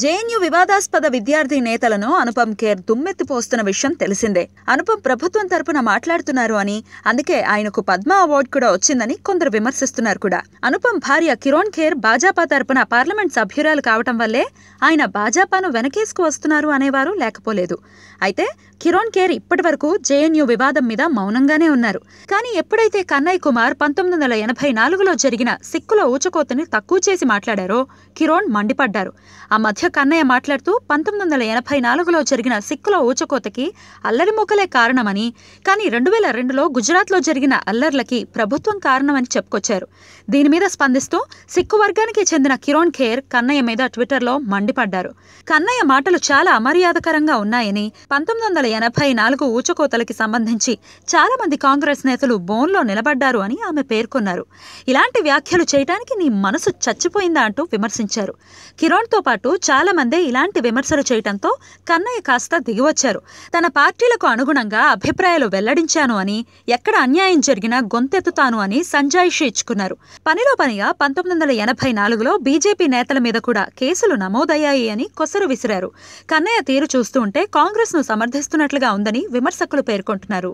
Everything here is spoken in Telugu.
జేఎన్యూ వివాదాస్పద విద్యార్థి నేతలను అనుపమ్ ఖేర్ దుమ్మెత్తిపోస్తున్న విషయం తెలిసిందే. అనుపమ్ ప్రభుత్వం తరపున మాట్లాడుతున్నారు అని, అందుకే ఆయనకు పద్మ అవార్డు కూడా వచ్చిందని కొందరు విమర్శిస్తున్నారు కూడా. అనుపమ్ భార్య కిరణ్ ఖేర్ భాజపా తరపున పార్లమెంట్ సభ్యురాలు కావటం వల్లే ఆయన భాజపాను వెనకేసుకు వస్తున్నారు అనేవారు లేకపోలేదు. అయితే కిరణ్ ఖేర్ ఇప్పటి వరకు జేఎన్యూ వివాదం మీద మౌనంగానే ఉన్నారు. కానీ ఎప్పుడైతే కన్నయ్య కుమార్ 1984లో జరిగిన సిక్కుల ఊచకోతని తక్కువ చేసి మాట్లాడారో కిరణ్ మండిపడ్డారు. ఆ మధ్య కన్నయ్య మాట్లాడుతూ 1984లో జరిగిన సిక్కుల ఊచకోతకి అల్లరి మూకలే కారణమని, కానీ 2002లో గుజరాత్లో జరిగిన అల్లర్లకి ప్రభుత్వం కారణమని చెప్పుకొచ్చారు. దీని మీద స్పందిస్తూ సిక్కు వర్గానికి చెందిన కిరణ్ ఖేర్ కన్నయ్య మీద ట్విట్టర్లో మండిపడ్డారు. కన్నయ్య మాటలు చాలా అమర్యాదకరంగా ఉన్నాయని, 1984 ఊచకోతలకి సంబంధించి చాలా మంది కాంగ్రెస్ నేతలు బోన్లో నిలబడ్డారు అని ఆమె పేర్కొన్నారు. ఇలాంటి వ్యాఖ్యలు చేయడానికి నీ మనసు చచ్చిపోయిందా అంటూ విమర్శించారు. కిరణ్తో పాటు చాలా మందే ఇలాంటి విమర్శలు చేయటంతో కన్నయ్య కాస్త దిగివచ్చారు. తన పార్టీలకు అనుగుణంగా అభిప్రాయాలు వెల్లడించాను అని, ఎక్కడ అన్యాయం జరిగినా గొంతెత్తుతాను అని సంజాయిషి ఇచ్చుకున్నారు. పనిలో పనిగా 1984లో బీజేపీ నేతల మీద కూడా కేసులు నమోదయ్యాయి అని కొసరు విసిరారు. కన్నయ్య తీరు చూస్తూ ఉంటే కాంగ్రెస్ను సమర్థిస్తున్నట్లుగా ఉందని విమర్శకులు పేర్కొంటున్నారు.